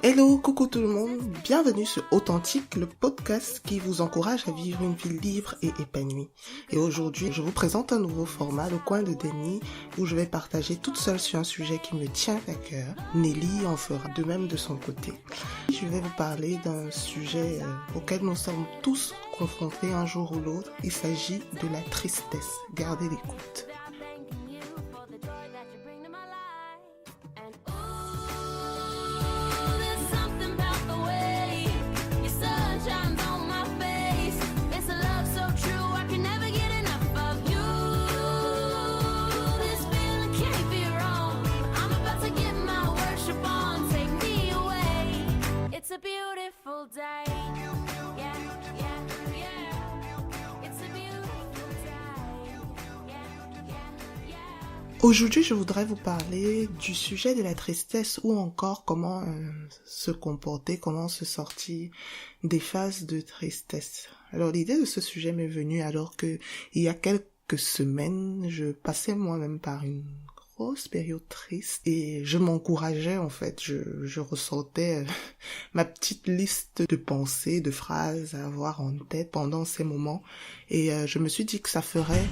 Hello, coucou tout le monde, bienvenue sur Authentique, le podcast qui vous encourage à vivre une vie libre et épanouie. Et aujourd'hui, je vous présente un nouveau format, le coin de Denis, où je vais partager toute seule sur un sujet qui me tient à cœur. Nelly en fera de même de son côté. Je vais vous parler d'un sujet auquel nous sommes tous confrontés un jour ou l'autre. Il s'agit de la tristesse. Gardez l'écoute. Aujourd'hui, je voudrais vous parler du sujet de la tristesse ou encore comment se comporter, comment se sortir des phases de tristesse. Alors l'idée de ce sujet m'est venue alors que il y a quelques semaines, je passais moi-même par une grosse période triste et je m'encourageais en fait, je ressortais ma petite liste de pensées, de phrases à avoir en tête pendant ces moments et je me suis dit que ça ferait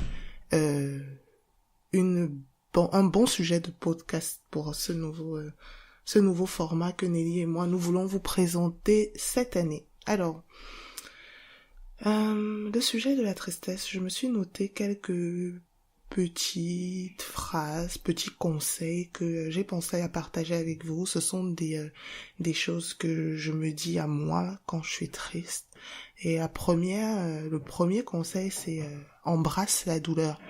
un bon sujet de podcast pour ce nouveau format que Nelly et moi nous voulons vous présenter cette année. Alors, le sujet de la tristesse, je me suis noté quelques petites phrases, petits conseils que j'ai pensé à partager avec vous. Ce sont des choses que je me dis à moi quand je suis triste. Et le premier conseil, c'est embrasse la douleur.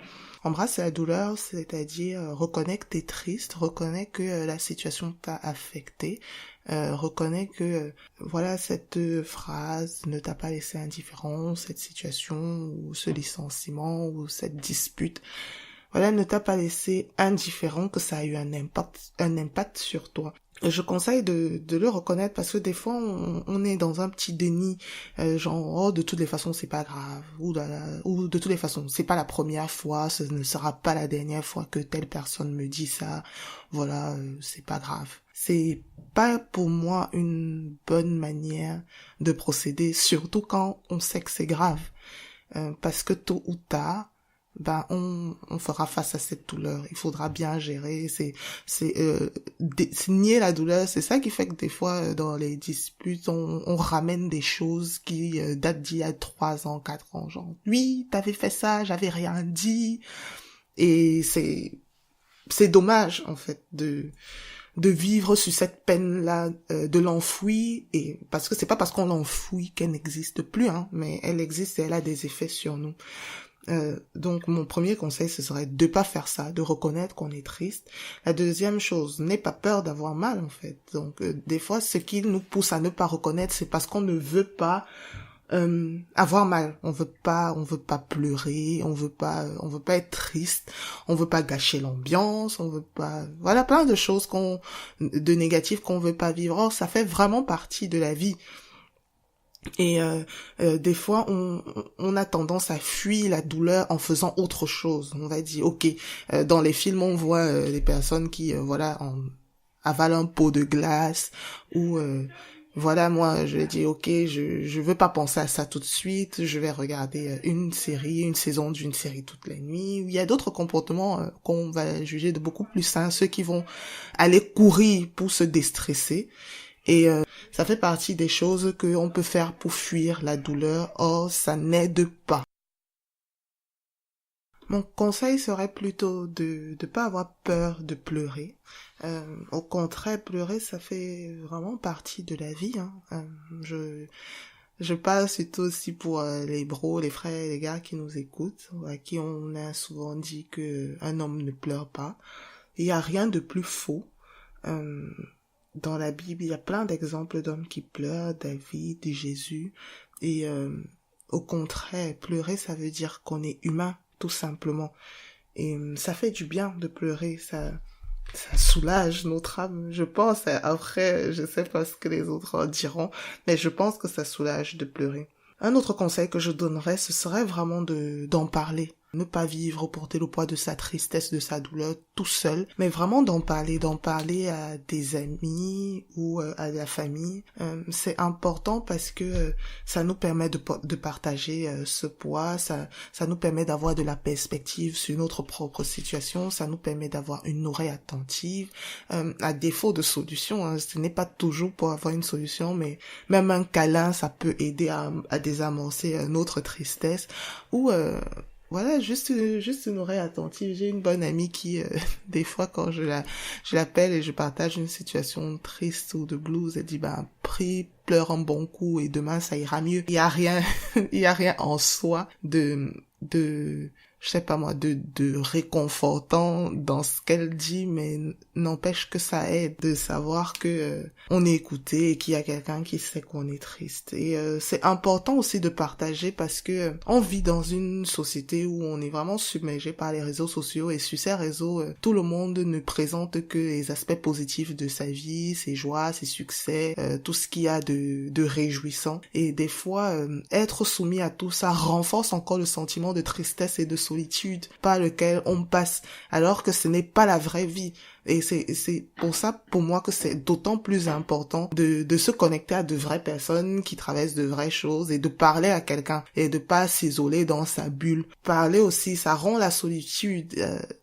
Embrasse la douleur, c'est-à-dire reconnais que t'es triste, reconnais que la situation t'a affecté, reconnais que cette phrase ne t'a pas laissé indifférent, cette situation ou ce licenciement ou cette dispute, ne t'a pas laissé indifférent, que ça a eu un impact sur toi. Je conseille de le reconnaître parce que des fois on est dans un petit déni, de toutes les façons c'est pas grave, ou de toutes les façons c'est pas la première fois, ce ne sera pas la dernière fois que telle personne me dit ça, c'est pas grave. C'est pas pour moi une bonne manière de procéder, surtout quand on sait que c'est grave, parce que tôt ou tard on fera face à cette douleur. Il faudra bien gérer. C'est nier la douleur. C'est ça qui fait que des fois, dans les disputes, on ramène des choses qui datent d'il y a 3 ans, 4 ans. Genre, oui, t'avais fait ça, j'avais rien dit. Et c'est dommage, en fait, de vivre sur cette peine-là, de l'enfouir, et parce que c'est pas parce qu'on l'enfouit qu'elle n'existe plus, mais elle existe et elle a des effets sur nous. Donc mon premier conseil, ce serait de pas faire ça, de reconnaître qu'on est triste. La deuxième chose, n'aie pas peur d'avoir mal en fait. Donc des fois, ce qui nous pousse à ne pas reconnaître, c'est parce qu'on ne veut pas avoir mal. On veut pas pleurer, on veut pas être triste, on veut pas gâcher l'ambiance, on veut pas, plein de choses de négatifs qu'on veut pas vivre. Or, ça fait vraiment partie de la vie. Et des fois on a tendance à fuir la douleur en faisant autre chose. On va dire dans les films on voit les personnes qui avalent un pot de glace ou moi je dis je veux pas penser à ça tout de suite, je vais regarder une saison d'une série toute la nuit. Il y a d'autres comportements qu'on va juger de beaucoup plus sains, ceux qui vont aller courir pour se déstresser. Et ça fait partie des choses qu'on peut faire pour fuir la douleur. Or, ça n'aide pas. Mon conseil serait plutôt de pas avoir peur de pleurer. Au contraire, pleurer, ça fait vraiment partie de la vie. Je parle surtout aussi pour les bros, les frères et les gars qui nous écoutent, à qui on a souvent dit que un homme ne pleure pas. Il y a rien de plus faux. Dans la Bible, il y a plein d'exemples d'hommes qui pleurent, David, Jésus. Et au contraire, pleurer, ça veut dire qu'on est humain, tout simplement. Et ça fait du bien de pleurer, ça soulage notre âme, je pense. Après, je sais pas ce que les autres en diront, mais je pense que ça soulage de pleurer. Un autre conseil que je donnerais, ce serait vraiment d'en parler. ne pas vivre, porter le poids de sa tristesse, de sa douleur tout seul, mais vraiment d'en parler à des amis ou à la famille. C'est important parce que ça nous permet de partager ce poids, ça nous permet d'avoir de la perspective sur notre propre situation, ça nous permet d'avoir une oreille attentive, à défaut de solution, hein, ce n'est pas toujours pour avoir une solution, mais même un câlin, ça peut aider à désamorcer notre tristesse, ou voilà, juste une oreille attentive. J'ai une bonne amie qui, des fois, quand je l'appelle et je partage une situation triste ou de blues, elle dit, prie, pleure un bon coup et demain ça ira mieux. Il y a rien, il y a rien en soi de je sais pas moi, de réconfortant dans ce qu'elle dit, mais n'empêche que ça aide de savoir que on est écouté et qu'il y a quelqu'un qui sait qu'on est triste. Et c'est important aussi de partager parce que on vit dans une société où on est vraiment submergé par les réseaux sociaux, et sur ces réseaux, tout le monde ne présente que les aspects positifs de sa vie, ses joies, ses succès, tout ce qu'il y a de réjouissant. Et des fois, être soumis à tout ça renforce encore le sentiment de tristesse et de solitude par lequel on passe, alors que ce n'est pas la vraie vie. Et c'est pour ça, pour moi, que c'est d'autant plus important de se connecter à de vraies personnes qui traversent de vraies choses et de parler à quelqu'un et de pas s'isoler dans sa bulle. Parler aussi, ça rend la solitude.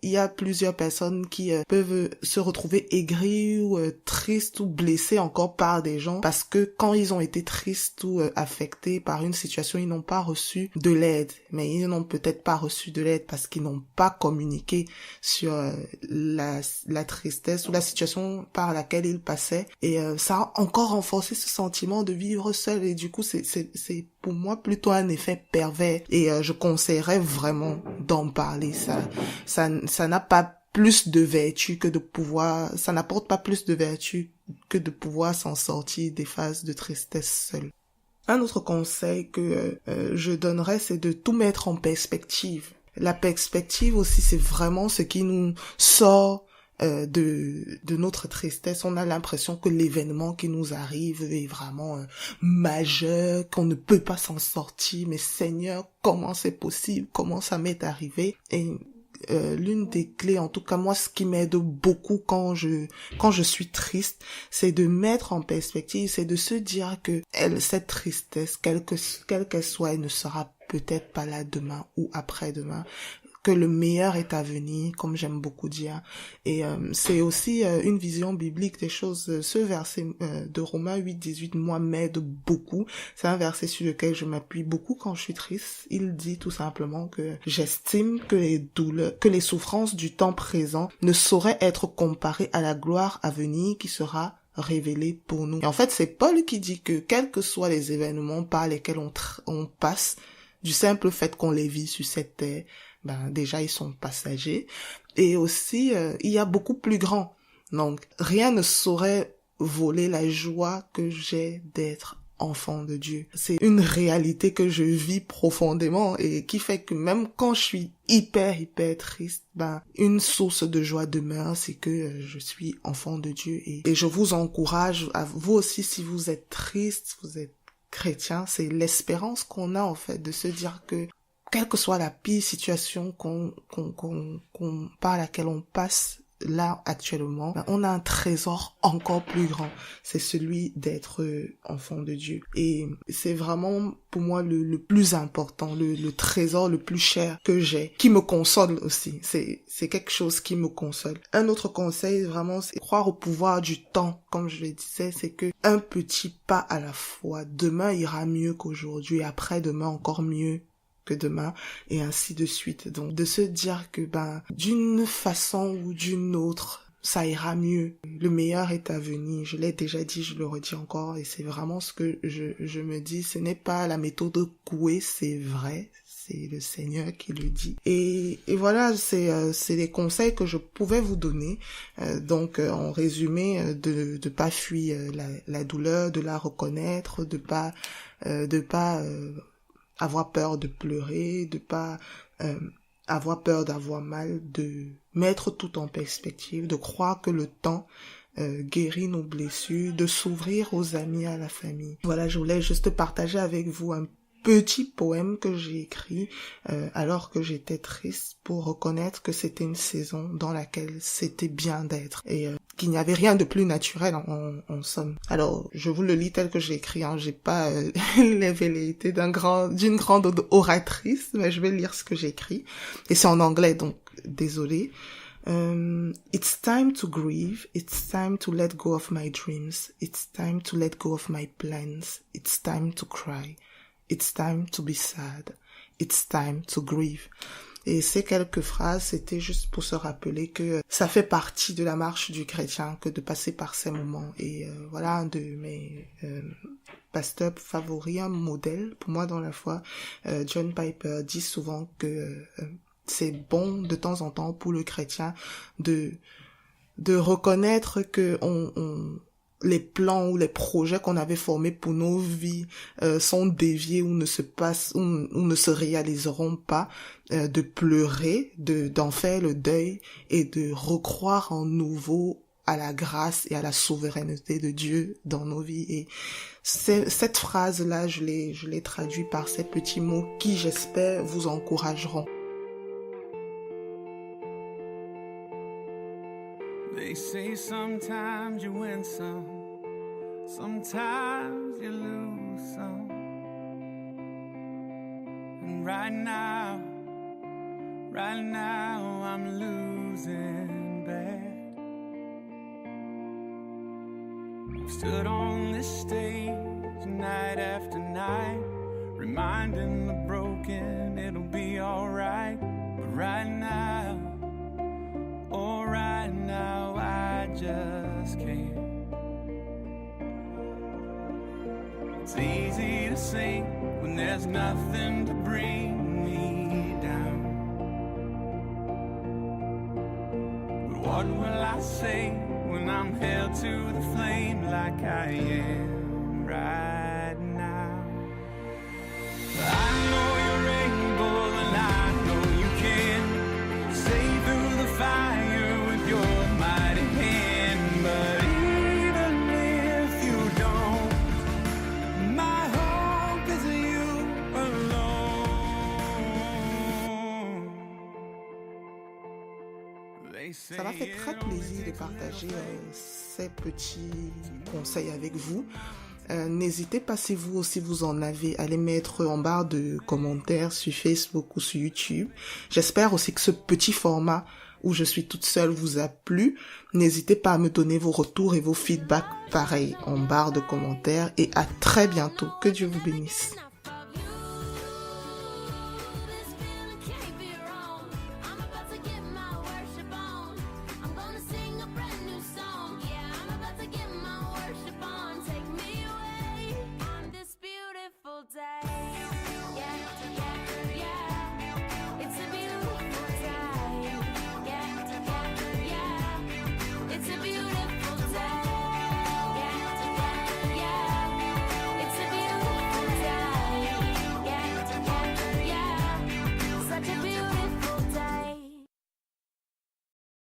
Il y a plusieurs personnes qui peuvent se retrouver aigries ou tristes ou blessées encore par des gens parce que quand ils ont été tristes ou affectés par une situation, ils n'ont pas reçu de l'aide. Mais ils n'ont peut-être pas reçu de l'aide parce qu'ils n'ont pas communiqué sur la tristesse ou la situation par laquelle il passait, et ça a encore renforcé ce sentiment de vivre seul, et du coup c'est pour moi plutôt un effet pervers, et je conseillerais vraiment d'en parler. Ça n'a pas plus de vertu que de pouvoir, ça n'apporte pas plus de vertu que de pouvoir s'en sortir des phases de tristesse seul. Un autre conseil que je donnerais, c'est de tout mettre en perspective. La perspective aussi, c'est vraiment ce qui nous sort de notre tristesse. On a l'impression que l'événement qui nous arrive est vraiment majeur, qu'on ne peut pas s'en sortir. Mais Seigneur, comment c'est possible? Comment ça m'est arrivé? Et l'une des clés, en tout cas moi, ce qui m'aide beaucoup quand je suis triste, c'est de mettre en perspective, c'est de se dire que cette tristesse, quelle qu'elle soit, elle ne sera peut-être pas là demain ou après-demain, que le meilleur est à venir, comme j'aime beaucoup dire. Et c'est aussi une vision biblique des choses. Ce verset de Romains 8:18, moi, m'aide beaucoup. C'est un verset sur lequel je m'appuie beaucoup quand je suis triste. Il dit tout simplement que j'estime que les douleurs, que les souffrances du temps présent ne sauraient être comparées à la gloire à venir qui sera révélée pour nous. Et en fait, c'est Paul qui dit que quels que soient les événements par lesquels on passe, du simple fait qu'on les vit sur cette terre, déjà ils sont passagers, et aussi il y a beaucoup plus grand. Donc rien ne saurait voler la joie que j'ai d'être enfant de Dieu. C'est une réalité que je vis profondément et qui fait que même quand je suis hyper triste, une source de joie demeure, c'est que je suis enfant de Dieu, et je vous encourage, à vous aussi, si vous êtes triste, vous êtes chrétien, c'est l'espérance qu'on a en fait de se dire que quelle que soit la pire situation par laquelle on passe là actuellement, on a un trésor encore plus grand. C'est celui d'être enfant de Dieu. Et c'est vraiment pour moi le plus important, le trésor le plus cher que j'ai, qui me console aussi. C'est quelque chose qui me console. Un autre conseil vraiment, c'est croire au pouvoir du temps. Comme je le disais, c'est que un petit pas à la fois. Demain ira mieux qu'aujourd'hui, après-demain encore mieux que demain, et ainsi de suite. Donc de se dire que d'une façon ou d'une autre, ça ira mieux. Le meilleur est à venir. Je l'ai déjà dit, je le redis encore, et c'est vraiment ce que je me dis. Ce n'est pas la méthode Coué, c'est vrai. C'est le Seigneur qui le dit. Et voilà, c'est les conseils que je pouvais vous donner. Donc, en résumé, de pas fuir la douleur, de la reconnaître, de pas avoir peur de pleurer, de pas avoir peur d'avoir mal, de mettre tout en perspective, de croire que le temps guérit nos blessures, de s'ouvrir aux amis, à la famille. Voilà, je voulais juste partager avec vous un petit poème que j'ai écrit alors que j'étais triste pour reconnaître que c'était une saison dans laquelle c'était bien d'être et qu'il n'y avait rien de plus naturel en somme. Alors, je vous le lis tel que j'ai écrit, hein. J'ai pas les velléités d'une grande oratrice, mais je vais lire ce que j'ai écrit. Et c'est en anglais, donc désolé. It's time to grieve, it's time to let go of my dreams, it's time to let go of my plans, it's time to cry, it's time to be sad, it's time to grieve. Et ces quelques phrases, c'était juste pour se rappeler que ça fait partie de la marche du chrétien que de passer par ces moments. Et voilà un de mes pasteurs favoris, un modèle pour moi dans la foi. John Piper dit souvent que c'est bon de temps en temps pour le chrétien de reconnaître que les plans ou les projets qu'on avait formés pour nos vies sont déviés ou ne se réaliseront pas, de pleurer, d'en faire le deuil et de recroire en nouveau à la grâce et à la souveraineté de Dieu dans nos vies. Et cette phrase-là, je l'ai traduit par ces petits mots qui, j'espère, vous encourageront. They say sometimes you win some, sometimes you lose some. And right now I'm losing bad. I've stood on this stage night after night, reminding the broken it'll be alright. But right now, oh right now I just can't. It's easy to sing when there's nothing to bring me down. But what will I say when I'm held to the flame like I am right now? I know you're able and I know you can save through the fire with your mighty hand. But even if you don't, my hope is you alone. Ça m'a fait très plaisir de partager ces petits conseils avec vous. N'hésitez pas, si vous aussi vous en avez, à les mettre en barre de commentaires sur Facebook ou sur YouTube. J'espère aussi que ce petit format où je suis toute seule vous a plu. N'hésitez pas à me donner vos retours et vos feedbacks pareil en barre de commentaires et à très bientôt. Que Dieu vous bénisse.